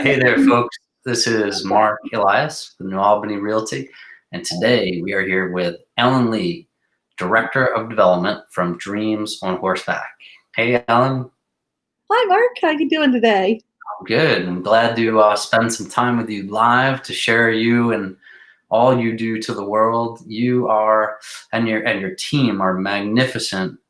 Hey there, folks. This is Mark Elias with New Albany Realty, and today we are here with Ellen Lee, Director of Development from Dreams on Horseback. Hey, Ellen. Hi, Mark. How you doing today? I'm good. I'm glad to spend some time with you live to share you and all you do to the world. You are and your team are magnificent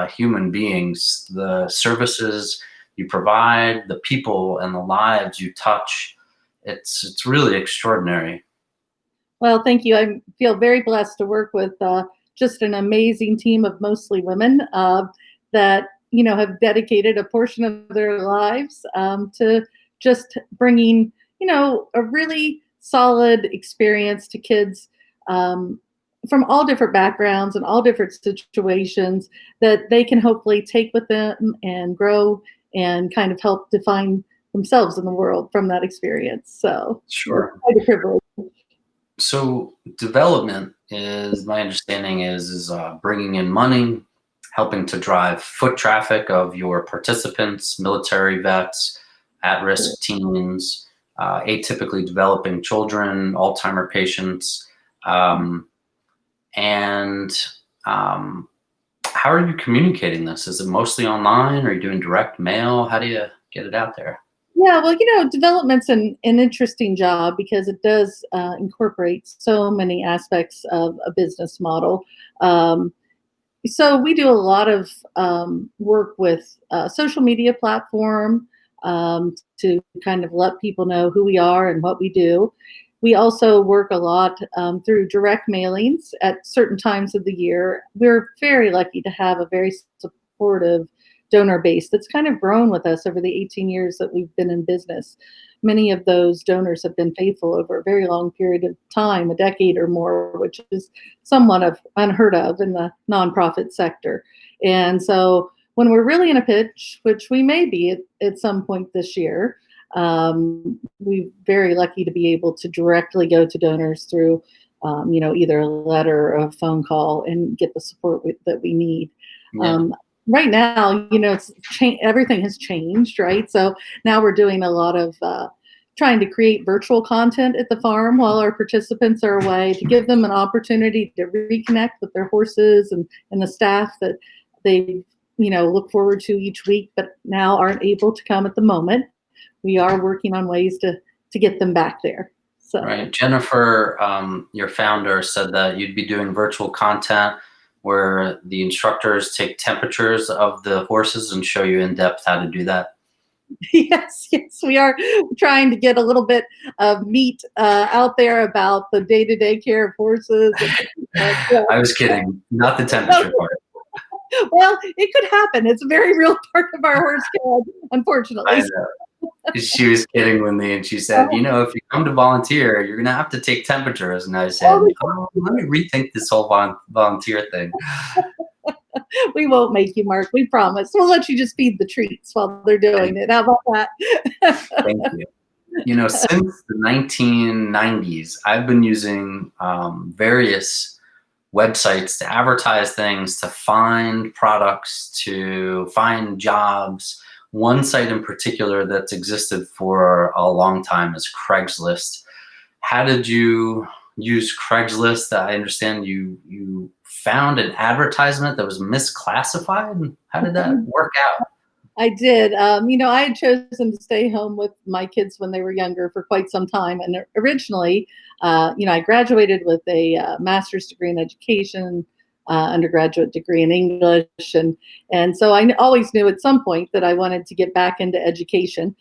human beings. The services you provide, the people and the lives you touch, it's really extraordinary. Well, thank you. I feel very blessed to work with just an amazing team of mostly women that have dedicated a portion of their lives to just bringing a really solid experience to kids from all different backgrounds and all different situations that they can hopefully take with them and grow and kind of help define themselves in the world from that experience. So it's Sure. quite a privilege. So development is my understanding is bringing in money, helping to drive foot traffic of your participants, military vets, at-risk teens, atypically developing children, Alzheimer patients, um, and how are you communicating this? Is it mostly online? Are you doing direct mail? How do you get it out there? Yeah, well, development's an interesting job because it does incorporate so many aspects of a business model. Um, so we do a lot of work with social media platform to kind of let people know who we are and what we do. We also work a lot through direct mailings at certain times of the year. We're very lucky to have a very supportive donor base that's kind of grown with us over the 18 years that we've been in business. Many of those donors have been faithful over a very long period of time, a decade or more, which is somewhat of unheard of in the nonprofit sector. And so when we're really in a pitch, which we may be at some point this year, we're very lucky to be able to directly go to donors through, either a letter or a phone call and get the support that we need. Yeah. Right now, everything has changed, right? So now we're doing a lot of trying to create virtual content at the farm while our participants are away to give them an opportunity to reconnect with their horses and the staff that they, look forward to each week, but now aren't able to come at the moment. We are working on ways to get them back there. So Right. Jennifer, your founder, said that you'd be doing virtual content where the instructors take temperatures of the horses and show you in depth how to do that. yes, we are trying to get a little bit of meat out there about the day-to-day care of horses. I was kidding, not the temperature part. Well, it could happen. It's a very real part of our horse care, I unfortunately. know. She was kidding with me and she said, if you come to volunteer, you're going to have to take temperatures. And I said, oh, let me rethink this whole volunteer thing. We won't make you, Mark. We promise. We'll let you just feed the treats while they're doing it. How about that? Thank you. Since the 1990s, I've been using various websites to advertise things, to find products, to find jobs. One site in particular that's existed for a long time is Craigslist. How did you use Craigslist? I understand you found an advertisement that was misclassified. How did that work out? I did. I had chosen to stay home with my kids when they were younger for quite some time. And originally, I graduated with a master's degree in education, undergraduate degree in English. And so I always knew at some point that I wanted to get back into education.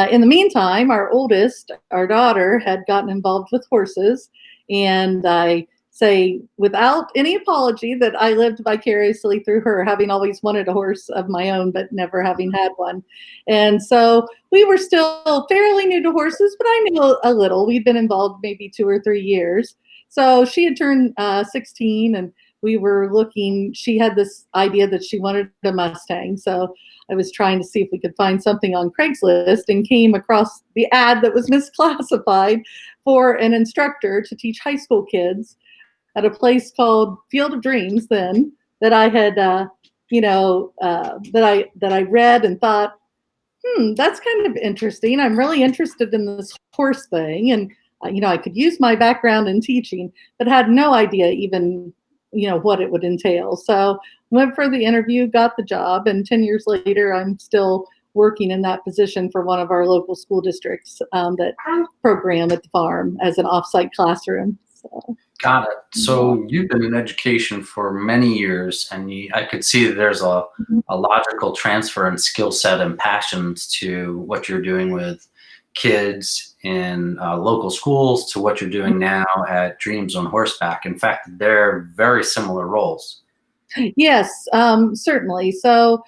In the meantime, our oldest, our daughter, had gotten involved with horses. And I say without any apology that I lived vicariously through her, having always wanted a horse of my own, but never having had one. And so we were still fairly new to horses, but I knew a little. We'd been involved maybe 2 or 3 years. So she had turned 16 and we were looking, she had this idea that she wanted a Mustang. So I was trying to see if we could find something on Craigslist and came across the ad that was misclassified for an instructor to teach high school kids at a place called Field of Dreams then that I had, that I read and thought, That's kind of interesting. I'm really interested in this horse thing, and I could use my background in teaching, but had no idea even what it would entail. So went for the interview, got the job, and 10 years later, I'm still working in that position for one of our local school districts that program at the farm as an offsite classroom. So Got it. yeah. So you've been in education for many years, and I could see that there's a logical transfer in skill set and passions to what you're doing with kids in local schools to what you're doing now at Dreams on Horseback. In fact, they're very similar roles. Yes, certainly. So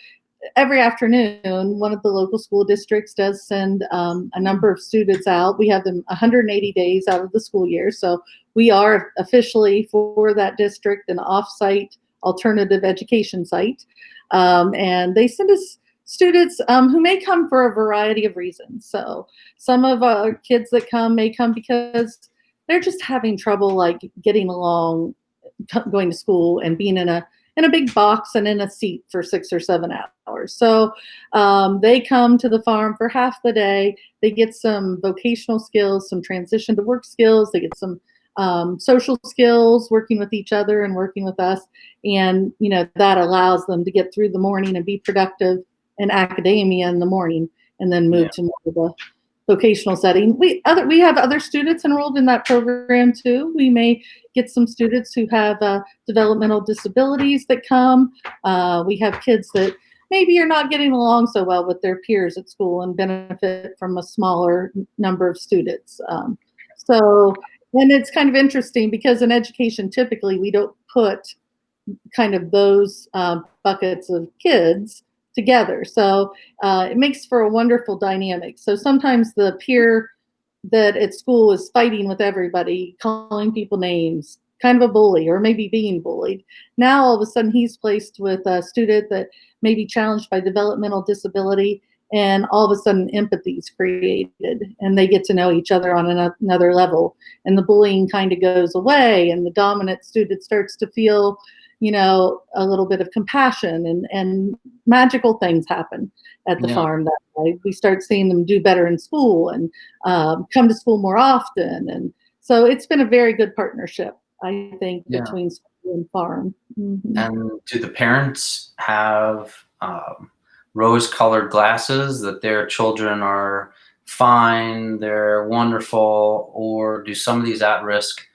every afternoon, one of the local school districts does send a number of students out. We have them 180 days out of the school year. So we are officially for that district an offsite alternative education site. And they send us students who may come for a variety of reasons. So some of our kids that come may come because they're just having trouble like getting along, going to school and being in a big box and in a seat for 6 or 7 hours. So they come to the farm for half the day. They get some vocational skills, some transition to work skills. They get some social skills, working with each other and working with us. And, that allows them to get through the morning and be productive in academia in the morning and then Yeah. move to more of a vocational setting. We have other students enrolled in that program too. We may get some students who have developmental disabilities that come. We have kids that maybe are not getting along so well with their peers at school and benefit from a smaller number of students. And it's kind of interesting because in education, typically we don't put kind of those buckets of kids together. So it makes for a wonderful dynamic. So sometimes the peer that at school is fighting with everybody, calling people names, kind of a bully or maybe being bullied. Now all of a sudden he's placed with a student that may be challenged by developmental disability, and all of a sudden empathy is created and they get to know each other on another level, and the bullying kind of goes away and the dominant student starts to feel a little bit of compassion, and magical things happen at the Yeah. farm that way. We start seeing them do better in school and come to school more often. And so it's been a very good partnership, I think, Yeah. between school and farm. And do the parents have rose-colored glasses that their children are fine, they're wonderful, or do some of these at-risk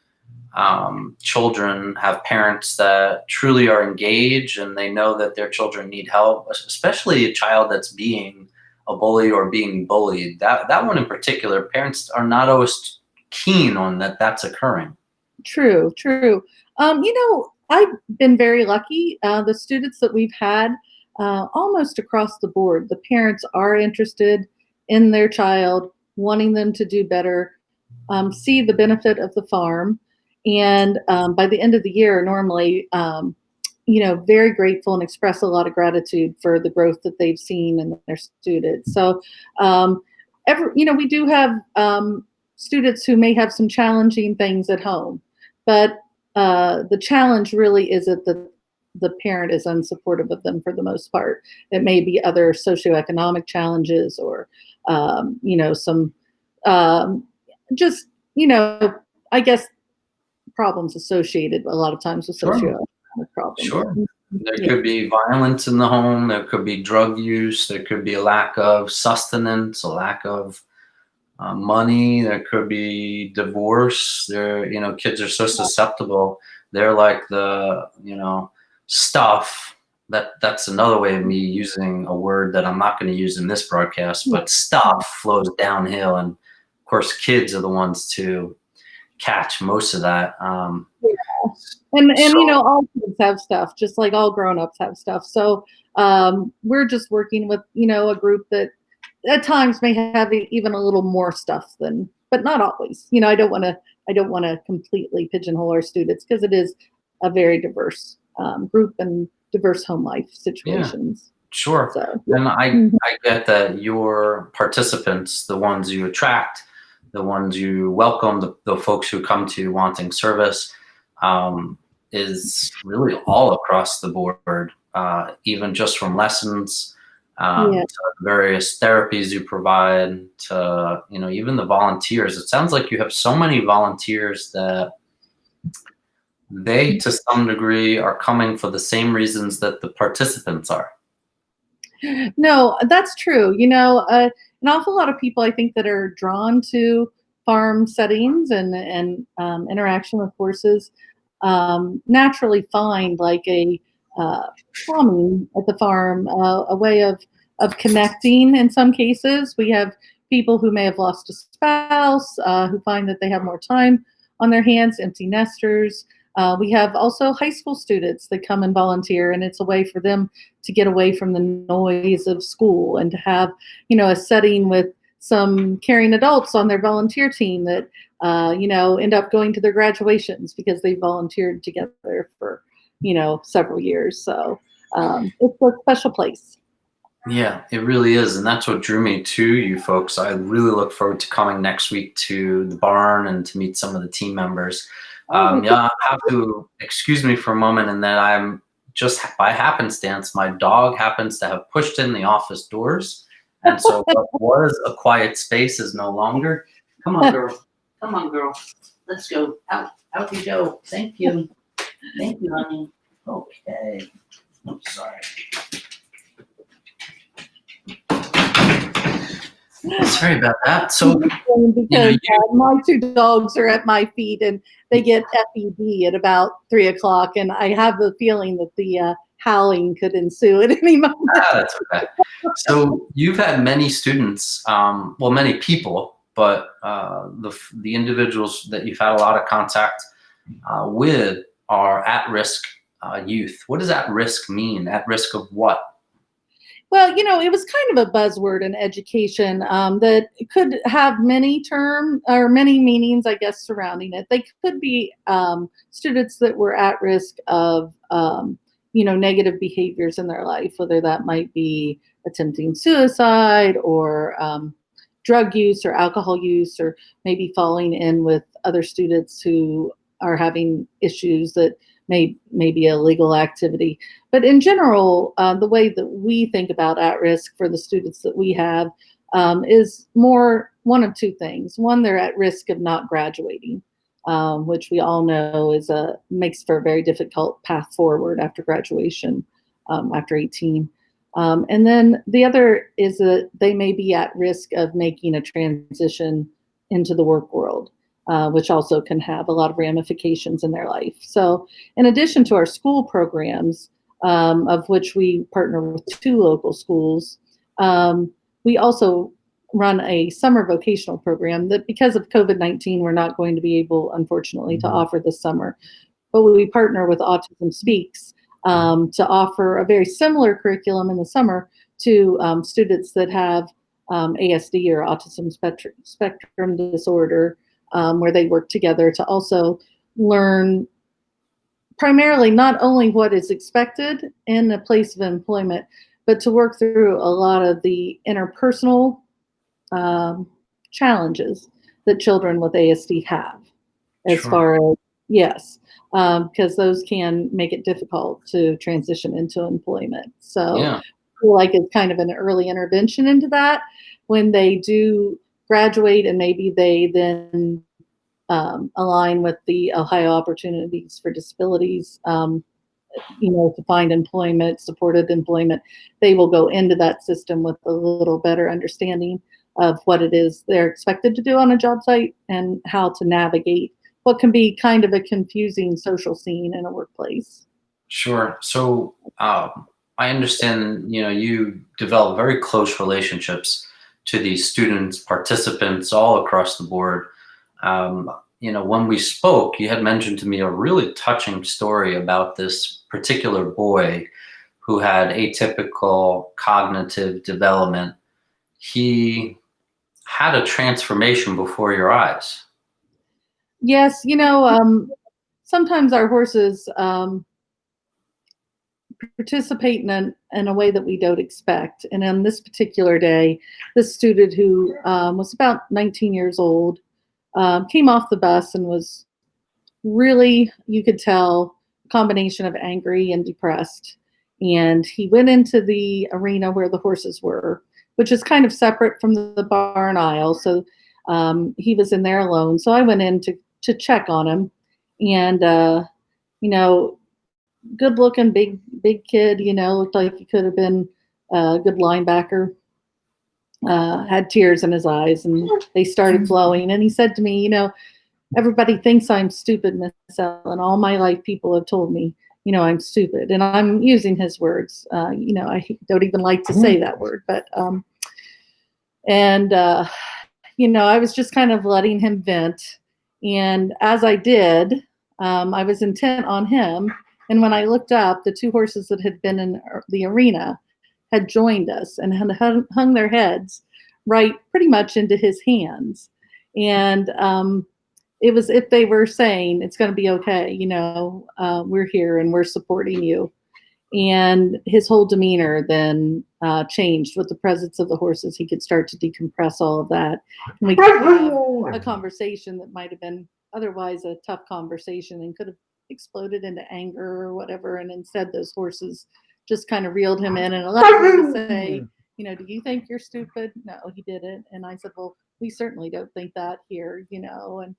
children have parents that truly are engaged and they know that their children need help, especially a child that's being a bully or being bullied? That one in particular, parents are not always keen on that's occurring. True, true. I've been very lucky. The students that we've had, almost across the board, the parents are interested in their child, wanting them to do better, see the benefit of the farm, and by the end of the year, normally, very grateful and express a lot of gratitude for the growth that they've seen in their students. So, we do have students who may have some challenging things at home, but the challenge really is that the parent is unsupportive of them for the most part. It may be other socioeconomic challenges or, some just, I guess problems associated a lot of times with Sure. socioeconomic problems. Sure. There Yeah. could be violence in the home, there could be drug use, there could be a lack of sustenance, a lack of money, there could be divorce. Kids are so susceptible. They're like stuff. That's another way of me using a word that I'm not going to use in this broadcast, but stuff flows downhill. And of course, kids are the ones to catch most of that. And So all kids have stuff, just like all grown-ups have stuff. So we're just working with a group that at times may have even a little more stuff than, but not always. I don't want to completely pigeonhole our students because it is a very diverse group and diverse home life yeah, situations. sure. So And I mhm. I get that your participants, the ones you attract, the ones you welcome, the folks who come to wanting service, um, is really all across the board, even just from lessons. Yeah. to various therapies you provide, to even the volunteers. It sounds like you have so many volunteers that they, to some degree, are coming for the same reasons that the participants are. No, that's true. An awful lot of people I think that are drawn to farm settings and interaction with horses naturally find like a calming at the farm, a way of connecting. In some cases, we have people who may have lost a spouse who find that they have more time on their hands, empty nesters. We have also high school students that come and volunteer, and it's a way for them to get away from the noise of school and to have, a setting with some caring adults on their volunteer team that, end up going to their graduations because they volunteered together for, several years. So it's a special place. Yeah, it really is. And that's what drew me to you folks. I really look forward to coming next week to the barn and to meet some of the team members. Oh, Yeah, I have to excuse me for a moment, and then I'm just by happenstance, my dog happens to have pushed in the office doors. And so what was a quiet space is no longer. Come on, girl. Come on, girl. Let's go. Out. Out you go. Thank you. Thank you, honey. Okay. I'm sorry. Sorry about that. So, because my two dogs are at my feet and they get FED at about 3 o'clock, and I have the feeling that the howling could ensue at any moment. that's okay. So you've had many students, well, many people, but the individuals that you've had a lot of contact with are at-risk youth. What does at-risk mean? At risk of what? Well, it was kind of a buzzword in education that could have many meanings, I guess, surrounding it. They could be students that were at risk of, negative behaviors in their life, whether that might be attempting suicide or drug use or alcohol use, or maybe falling in with other students who are having issues that may be illegal activity. But in general, the way that we think about at risk for the students that we have is more one of two things. One, they're at risk of not graduating, which we all know makes for a very difficult path forward after graduation, after 18. And then the other is that they may be at risk of making a transition into the work world. Which also can have a lot of ramifications in their life. So in addition to our school programs, of which we partner with 2 local schools, we also run a summer vocational program that, because of COVID-19, we're not going to be able, unfortunately, to offer this summer. But we partner with Autism Speaks to offer a very similar curriculum in the summer to students that have ASD or autism spectrum disorder, where they work together to also learn primarily not only what is expected in a place of employment, but to work through a lot of the interpersonal challenges that children with ASD have, as Sure. far as, yes, because those can make it difficult to transition into employment. So Yeah. I feel like it's kind of an early intervention into that when they do graduate, and maybe they then align with the Ohio Opportunities for Disabilities, to find employment, supported employment. They will go into that system with a little better understanding of what it is they're expected to do on a job site and how to navigate what can be kind of a confusing social scene in a workplace. Sure. So I understand, you develop very close relationships to these students, participants all across the board. When we spoke, you had mentioned to me a really touching story about this particular boy who had atypical cognitive development. He had a transformation before your eyes. Yes, sometimes our horses participate in a way that we don't expect. And on this particular day, this student who was about 19 years old came off the bus and was really, you could tell, a combination of angry and depressed. And he went into the arena where the horses were, which is kind of separate from the barn aisle. So he was in there alone. So I went in to check on him, and you know, good looking, big kid. Looked like he could have been a good linebacker. Had tears in his eyes, and they started flowing. And he said to me, everybody thinks I'm stupid, Miss Ellen. All my life, people have told me, I'm stupid. And I'm using his words. I don't even like to say that word, but, and, I was just kind of letting him vent. And as I did, I was intent on him. And when I looked up, the two horses that had been in the arena had joined us and had hung their heads right pretty much into his hands. And, it was if they were saying it's going to be okay, we're here and we're supporting you. And his whole demeanor then changed with the presence of the horses. He could start to decompress all of that. And we could have a conversation that might have been otherwise a tough conversation and could have exploded into anger or whatever. And instead, those horses just kind of reeled him in and allowed him to say, do you think you're stupid? No, he didn't. And I said, well, we certainly don't think that here, and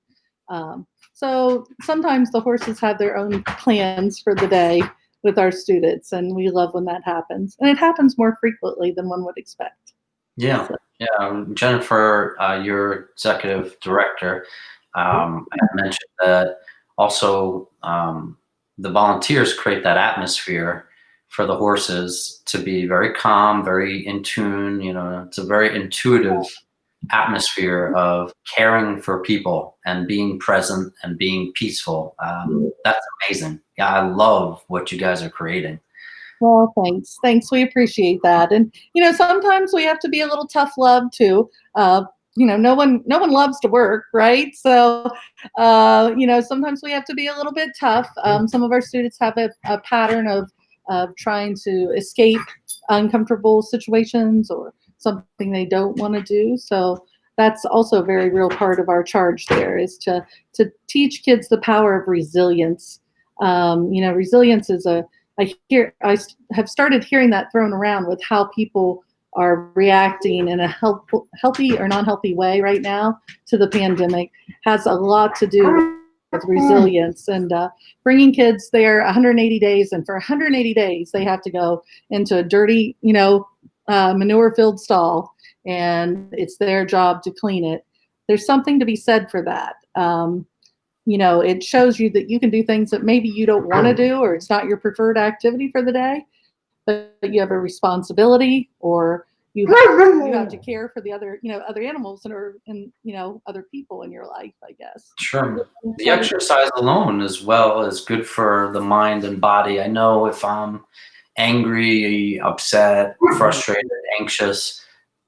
so sometimes the horses have their own plans for the day with our students, and we love when that happens. And it happens more frequently than one would expect. Yeah, So. yeah. Jennifer, your executive director, I mentioned that also the volunteers create that atmosphere for the horses to be very calm, very in tune. It's a very intuitive atmosphere of caring for people and being present and being peaceful. That's amazing. Yeah, I love what you guys are creating. Well, thanks. We appreciate that. And sometimes we have to be a little tough love too. No one loves to work, right? So sometimes we have to be a little bit tough. Some of our students have a pattern of trying to escape uncomfortable situations or something they don't want to do. So that's also a very real part of our charge there, is to teach kids the power of resilience. Resilience is I have started hearing that thrown around with how people are reacting in a healthy or non-healthy way right now to the pandemic. Has a lot to do with resilience and bringing kids there 180 days, and for 180 days they have to go into a dirty, manure-filled stall, and it's their job to clean it. There's something to be said for that. It shows you that you can do things that maybe you don't want to do, or it's not your preferred activity for the day, but you have a responsibility, or you have to care for the other animals and other people in your life, I guess. Sure. The exercise alone as well is good for the mind and body. I know if I'm angry, upset, frustrated, anxious,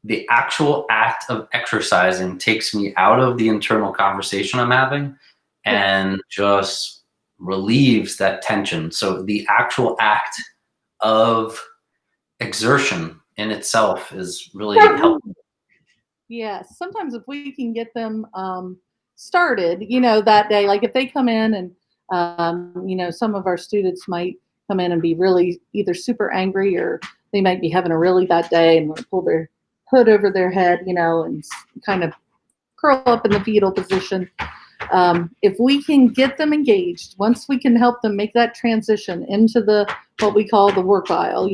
the actual act of exercising takes me out of the internal conversation I'm having and just relieves that tension. So the actual act of exertion in itself is really helpful. Yes, sometimes if we can get them started, that day, like if they come in and, some of our students might come in and be really either super angry, or they might be having a really bad day and want to pull their hood over their head, and kind of curl up in the fetal position. If we can get them engaged, once we can help them make that transition into what we call the work aisle,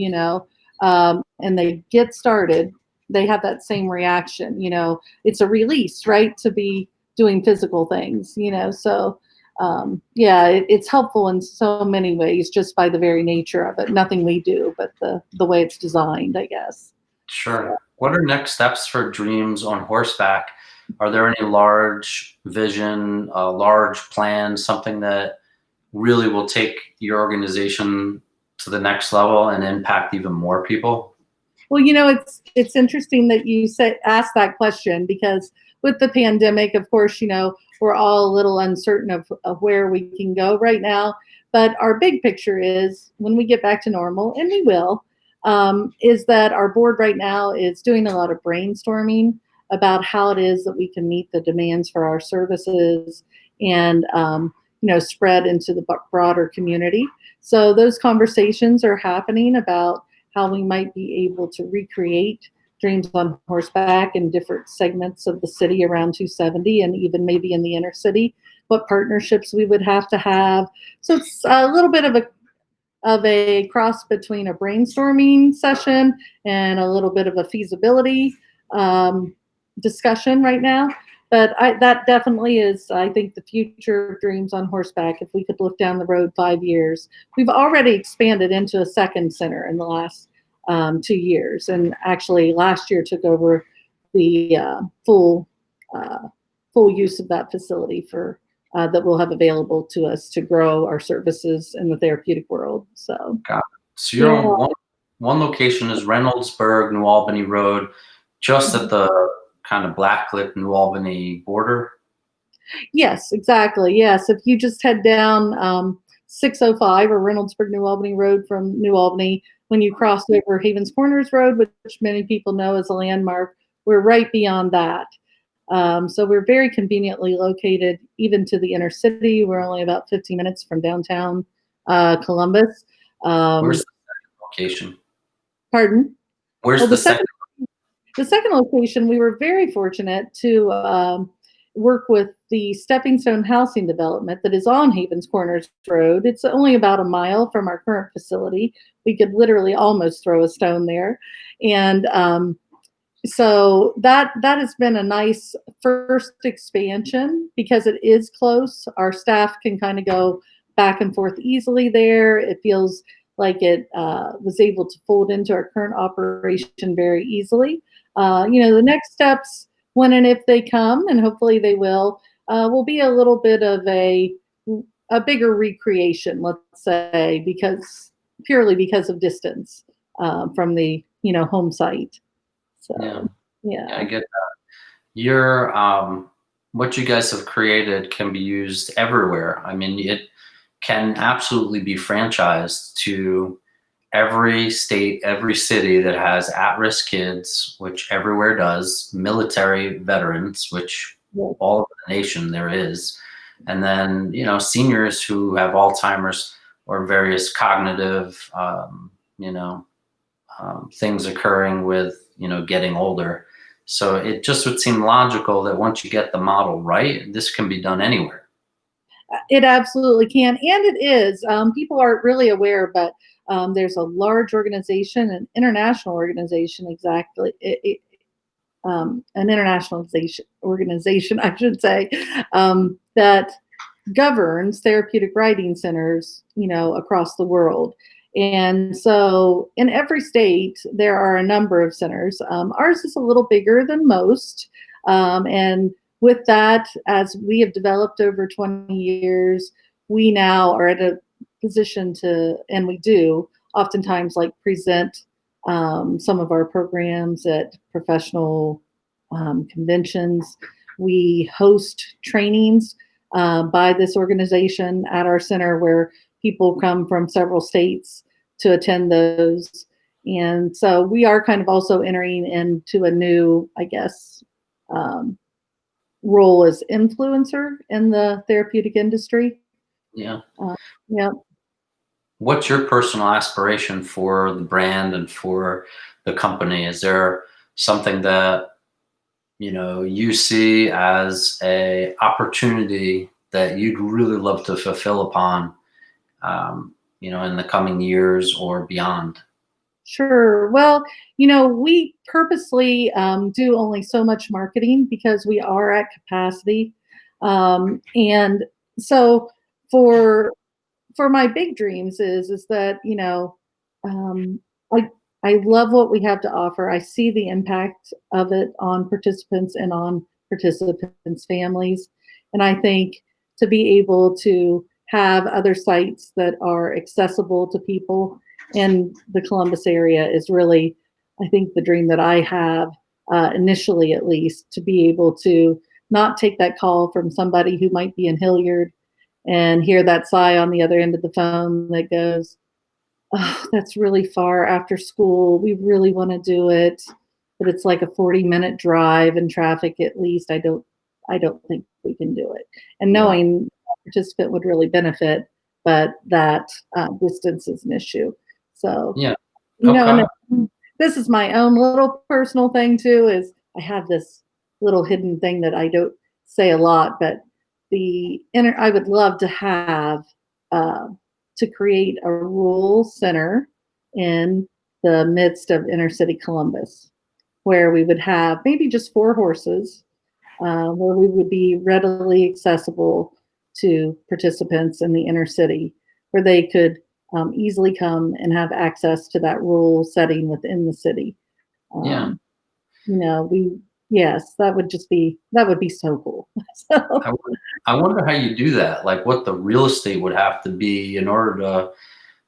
and they get started, they have that same reaction. It's a release, right, to be doing physical things. So it's helpful in so many ways, just by the very nature of it. Nothing we do, but the way it's designed, I guess. Sure. What are next steps for Dreams on Horseback? Are there any large vision, large plans, something that really will take your organization to the next level and impact even more people? Well, it's interesting that you ask that question, because with the pandemic, of course, we're all a little uncertain of where we can go right now. But our big picture is, when we get back to normal, and we will, is that our board right now is doing a lot of brainstorming about how it is that we can meet the demands for our services. And, spread into the broader community. So those conversations are happening about how we might be able to recreate Dreams on Horseback in different segments of the city around 270 and even maybe in the inner city, what partnerships we would have to have. So it's a little bit of a cross between a brainstorming session and a little bit of a feasibility discussion right now. But that definitely is, I think, the future of Dreams on Horseback. If we could look down the road 5 years, we've already expanded into a second center in the last 2 years, and actually last year took over the full use of that facility for that we'll have available to us to grow our services in the therapeutic world. So, Got it. So you're yeah. on one location is Reynoldsburg, New Albany Road, just at the kind of Blacklit, New Albany border. Yes, exactly. Yes, if you just head down 605 or Reynoldsburg, New Albany Road from New Albany, when you cross over Havens Corners Road, which many people know as a landmark, we're right beyond that. So we're very conveniently located even to the inner city. We're only about 15 minutes from downtown Columbus. Where's the second location? Pardon? Where's Well, the second? the second location, we were very fortunate to work with the Stepping Stone Housing Development that is on Havens Corners Road. It's only about a mile from our current facility. We could literally almost throw a stone there. And so that has been a nice first expansion because it is close. Our staff can kind of go back and forth easily there. It feels like it was able to fold into our current operation very easily. The next steps, when and if they come, and hopefully they will be a little bit of a bigger recreation, let's say, purely because of distance from the home site. So Yeah, I yeah. get that. Your what you guys have created can be used everywhere. I mean, it can absolutely be franchised to every state, every city that has at-risk kids, which everywhere does, military veterans, which Yeah. all over the nation there is, and then seniors who have Alzheimer's or various cognitive things occurring with getting older. So it just would seem logical that once you get the model right, this can be done anywhere. It absolutely can, and it is. People aren't really aware, but there's a large organization, an international organization, exactly. An international organization, I should say, that governs therapeutic riding centers, across the world. And so in every state, there are a number of centers. Ours is a little bigger than most. And with that, as we have developed over 20 years, we now are at a position and we do oftentimes like present some of our programs at professional conventions. We host trainings by this organization at our center where people come from several states to attend those. And so we are kind of also entering into a new, I guess, role as influencer in the therapeutic industry. Yeah. Yeah. What's your personal aspiration for the brand and for the company? Is there something that you see as a opportunity that you'd really love to fulfill upon, in the coming years or beyond? Sure. Well, we purposely do only so much marketing because we are at capacity. And so for my big dreams is that, um, I, I love what we have to offer. I see the impact of it on participants and on participants' families. And I think to be able to have other sites that are accessible to people in the Columbus area is really, I think, the dream that I have, initially at least, to be able to not take that call from somebody who might be in Hilliard and hear that sigh on the other end of the phone that goes, "Oh, that's really far after school. We really want to do it, but it's like a 40-minute drive in traffic at least. I don't think we can do it." And Yeah. knowing participant would really benefit, but that distance is an issue. So, Yeah. and Okay. this is my own little personal thing too, is I have this little hidden thing that I don't say a lot, but I would love to have uh, to create a rural center in the midst of inner city Columbus, where we would have maybe just 4 horses, where we would be readily accessible to participants in the inner city, where they could easily come and have access to that rural setting within the city. Yeah. Um, we yes, that would be so cool. So I, won- I wonder how you do that. Like, what the real estate would have to be in order to for sure.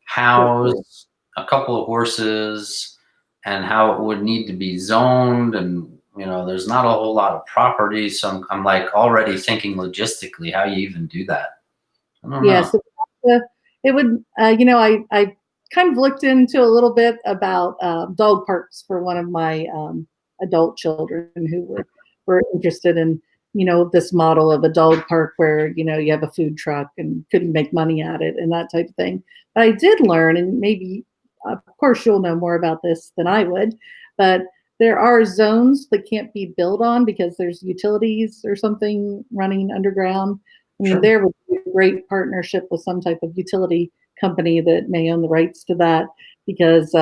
house a couple of horses, and how it would need to be zoned. And there's not a whole lot of property, so I'm like already thinking logistically how you even do that. I don't know. Yes, it would. I kind of looked into a little bit about dog parks for one of my adult children who were interested in this model of a dog park where you have a food truck and couldn't make money at it and that type of thing. But I did learn, and maybe of course you'll know more about this than I would, but there are zones that can't be built on because there's utilities or something running underground. I mean, Sure. there would be a great partnership with some type of utility company that may own the rights to that, because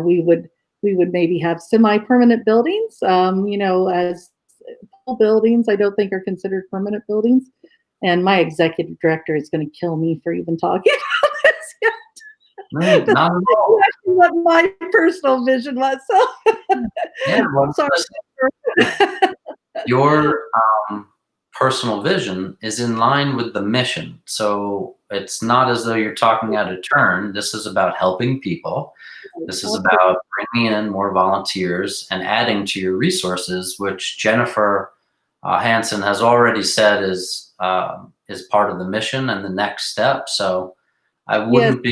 we would maybe have semi-permanent buildings, as full buildings I don't think are considered permanent buildings. And my executive director is going to kill me for even talking about this. No, That's not at all. actually what my personal vision was. So Yeah. Well, sorry. your personal vision is in line with the mission. So it's not as though you're talking out of turn. This is about helping people. This is about bringing in more volunteers and adding to your resources, which Jennifer Hansen has already said is part of the mission and the next step. So I Yes, wouldn't be.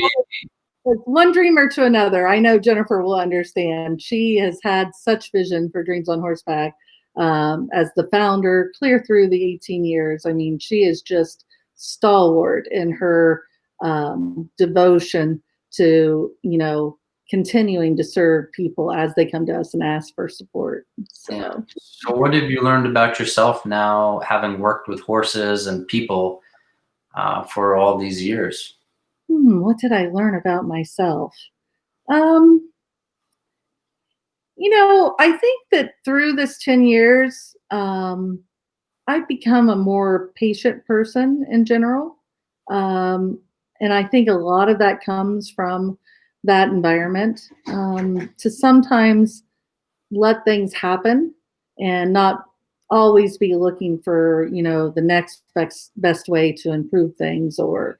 it's one dreamer to another. I know Jennifer will understand. She has had such vision for Dreams on Horseback, as the founder, clear through the 18 years. I mean, she is just stalwart in her devotion to, continuing to serve people as they come to us and ask for support. Yeah. So, So what have you learned about yourself now, having worked with horses and people for all these years? what did I learn about myself? Um, I think that through this 10 years, I've become a more patient person in general. Um, and I think a lot of that comes from that environment, to sometimes let things happen and not always be looking for, the next best way to improve things, or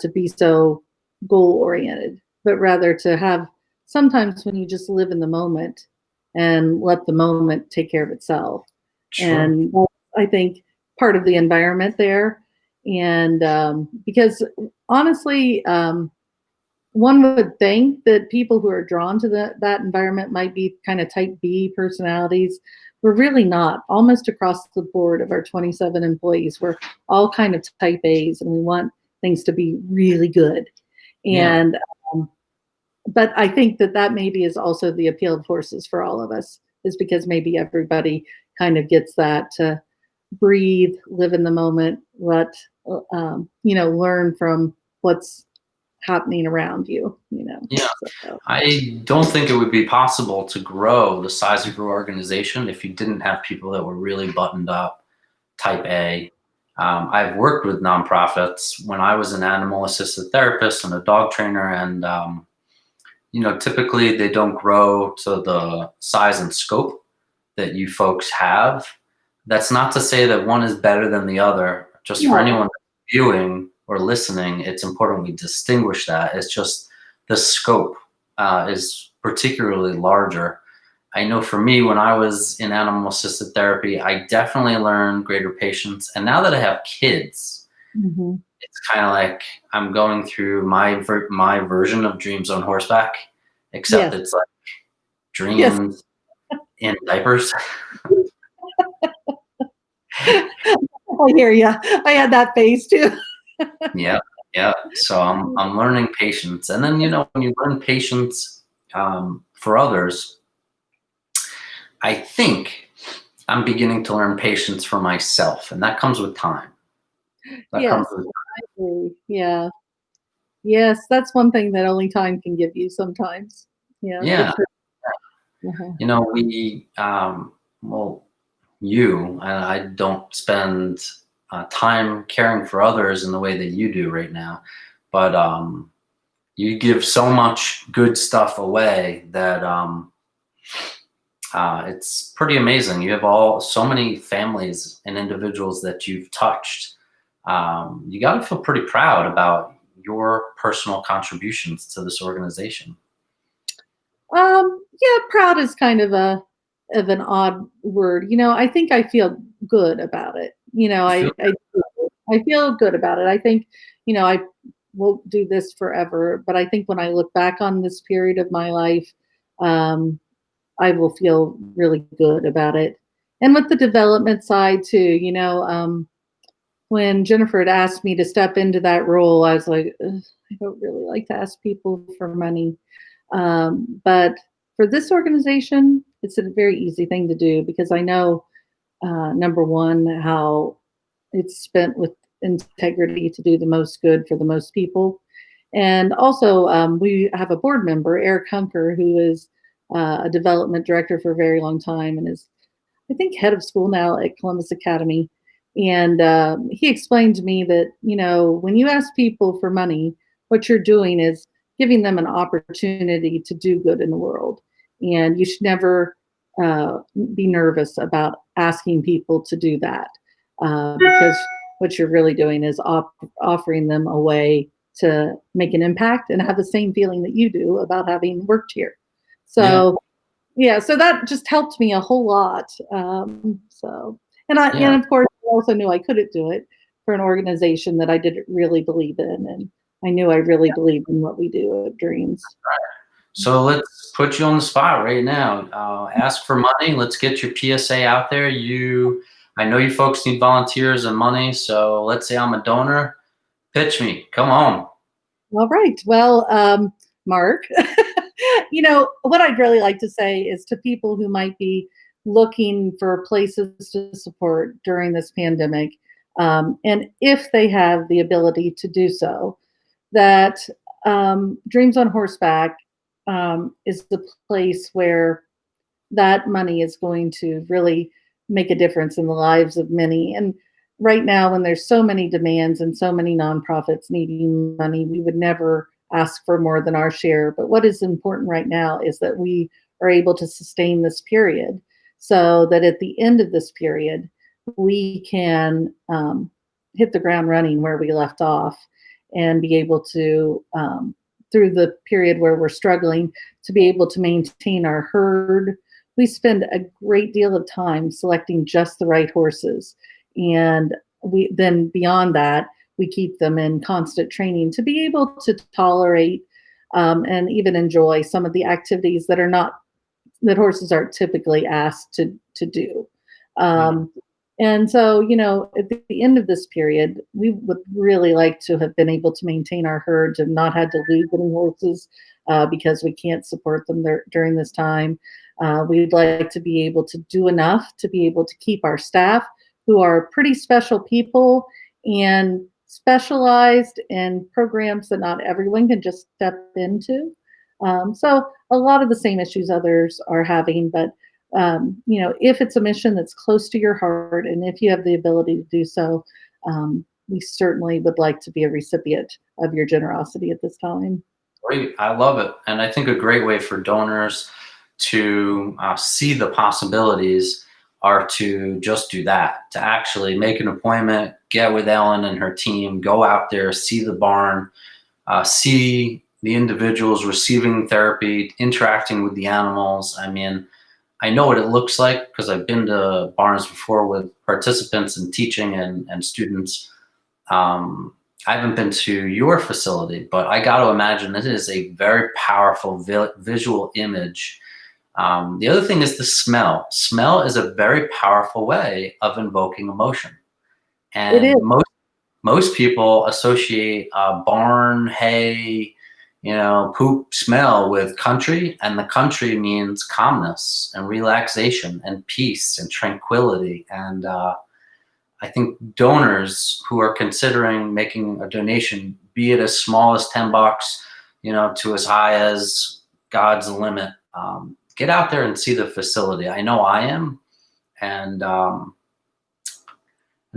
to be so goal oriented, but rather to have sometimes when you just live in the moment and let the moment take care of itself. Sure. And I think part of the environment there. And because honestly, one would think that people who are drawn to that environment might be kind of type B personalities. We're really not. Almost across the board of our 27 employees, we're all kind of type A's, and we want things to be really good. Yeah. And um, but I think that maybe is also the appeal of horses for all of us, is because maybe everybody kind of gets that to breathe, live in the moment, learn from what's happening around you. Yeah. So, I don't think it would be possible to grow the size of your organization if you didn't have people that were really buttoned up, type A. I've worked with nonprofits when I was an animal assisted therapist and a dog trainer, and typically they don't grow to the size and scope that you folks have. That's not to say that one is better than the other. Just for no, anyone viewing or listening, it's important we distinguish that. It's just the scope is particularly larger. I know for me, when I was in animal assisted therapy, I definitely learned greater patience. And now that I have kids, mhm. it's kind of like I'm going through my version of Dreams on Horseback, except Yes. it's like Yes. dreams in diapers. I hear you. I had that phase too. Yeah, yeah. So I'm learning patience, and then when you learn patience for others, I think I'm beginning to learn patience for myself, and that comes with time. That comes Yes, with I agree. Yeah. Yes, that's one thing that only time can give you sometimes. Yeah, yeah. uh-huh. We well, I don't spend time caring for others in the way that you do right now, but you give so much good stuff away that it's pretty amazing. You have so many families and individuals that you've touched. You got to feel pretty proud about your personal contributions to this organization. Yeah, proud is kind of an odd word. I think I feel good about it. You feel I feel good about it. I think, I won't do this forever, but I think when I look back on this period of my life, um, I will feel really good about it. And with the development side too, when Jennifer had asked me to step into that role, I was like, "Ugh, I don't really like to ask people for money." But for this organization, it's a very easy thing to do because I know, number one, how it's spent with integrity to do the most good for the most people. And also, we have a board member, Eric Hunker, who is a development director for a very long time and is, I think, head of school now at Columbus Academy. And he explained to me that, when you ask people for money, what you're doing is giving them an opportunity to do good in the world. And you should never uh, be nervous about asking people to do that because what you're really doing is offering them a way to make an impact and have the same feeling that you do about having worked here. yeah, So yeah, so that just helped me a whole lot. And yeah. of course, I also knew I couldn't do it for an organization that I didn't really believe in, and I knew I really believed in what we do at Dreams. So let's put you on the spot right now. Ask for money. Let's get your PSA out there. I know you folks need volunteers and money. So let's say I'm a donor. Pitch me. Come on. All right. Well, Mark, what I'd really like to say is to people who might be looking for places to support during this pandemic, and if they have the ability to do so, that Dreams on Horseback is the place where that money is going to really make a difference in the lives of many. And right now, when there's so many demands and so many nonprofits needing money, we would never ask for more than our share. But what is important right now is that we are able to sustain this period so that at the end of this period, we can hit the ground running where we left off and be able to, through the period where we're struggling, to be able to maintain our herd. We spend a great deal of time selecting just the right horses. And we then beyond that, we keep them in constant training to be able to tolerate and even enjoy some of the activities that horses aren't typically asked to do. Mhm. Um, and so, at the end of this period, we would really like to have been able to maintain our herds and not had to lose any horses because we can't support them during this time. We'd like to be able to do enough to be able to keep our staff, who are pretty special people and specialized in programs that not everyone can just step into. So a lot of the same issues others are having, but if it's a mission that's close to your heart and if you have the ability to do so, we certainly would like to be a recipient of your generosity at this time. Great. I love it. And I think a great way for donors to see the possibilities are to just do that, to actually make an appointment, get with Ellen and her team, go out there, see the barn, see the individuals receiving therapy, interacting with the animals. I mean, I know what it looks like because I've been to barns before with participants and teaching and students. Um, I haven't been to your facility, but I got to imagine it is a very powerful visual image. The other thing is the smell. Smell is a very powerful way of invoking emotion. It is. And most people associate barn, hay, poop smell with country, and the country means calmness and relaxation and peace and tranquility. And I think donors who are considering making a donation, be it as small as $10, to as high as God's the limit, get out there and see the facility. I know I am. And the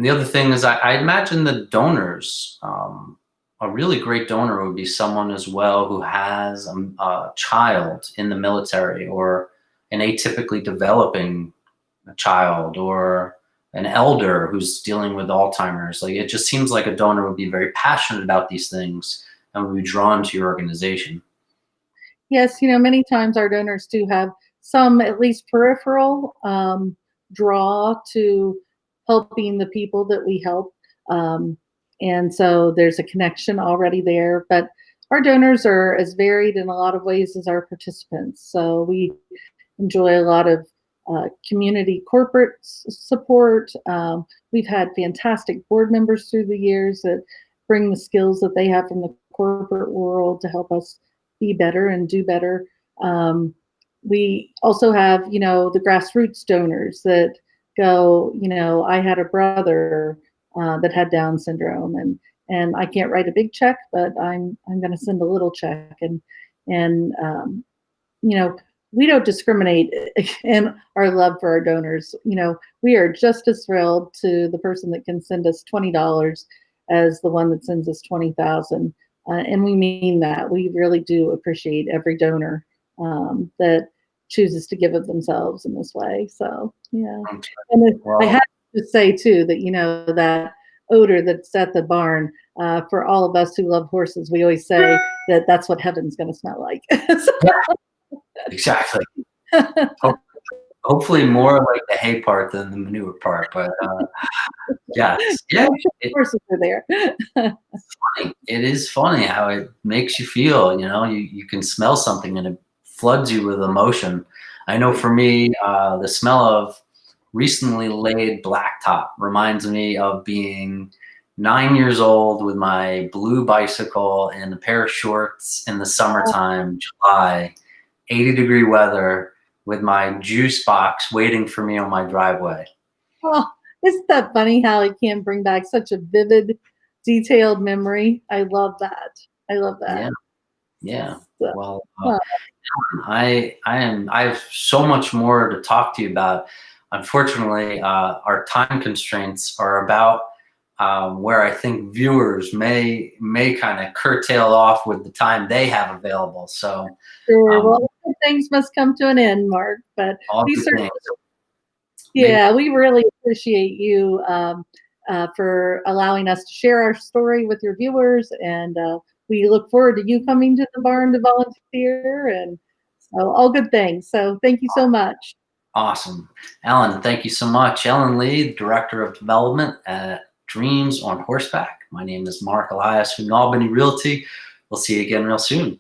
other thing is, I imagine the donors, a really great donor would be someone as well who has a child in the military, or an atypically developing child, or an elder who's dealing with Alzheimer's. Like, it just seems like a donor would be very passionate about these things and would be drawn to your organization. Yes, many times our donors do have some, at least peripheral, draw to helping the people that we help. Um, and so there's a connection already there. But our donors are as varied in a lot of ways as our participants. So we enjoy a lot of community corporate support. We've had fantastic board members through the years that bring the skills that they have from the corporate world to help us be better and do better. We also have, the grassroots donors that go, I had a brother that had Down syndrome, and I can't write a big check, but I'm going to send a little check, and we don't discriminate in our love for our donors. We are just as thrilled to the person that can send us $20 as the one that sends us 20,000. And we mean that. We really do appreciate every donor that chooses to give of themselves in this way. So, yeah. And I have to say, too, that, that odor that's at the barn, for all of us who love horses, we always say that that's what heaven's going to smell like. Exactly. Hopefully more like the hay part than the manure part, but yeah, Horses are there. it is funny how it makes you feel. You can smell something and it floods you with emotion. I know for me, the smell of recently laid blacktop reminds me of being 9 years old with my blue bicycle and a pair of shorts in the summertime, July, 80-degree weather, with my juice box waiting for me on my driveway. Oh, isn't that funny how it can bring back such a vivid, detailed memory? I love that. I love that. Yeah. So, Well, I have so much more to talk to you about. Unfortunately, our time constraints are about where I think viewers may kind of curtail off with the time they have available. So, sure. Well, good things must come to an end, Mark. But all we good certainly, things. yeah, we really appreciate you for allowing us to share our story with your viewers, and we look forward to you coming to the barn to volunteer, and so all good things. So thank you so much. Awesome. Ellen, thank you so much. Ellen Lee, Director of Development at Dreams on Horseback. My name is Mark Elias from Albany Realty. We'll see you again real soon.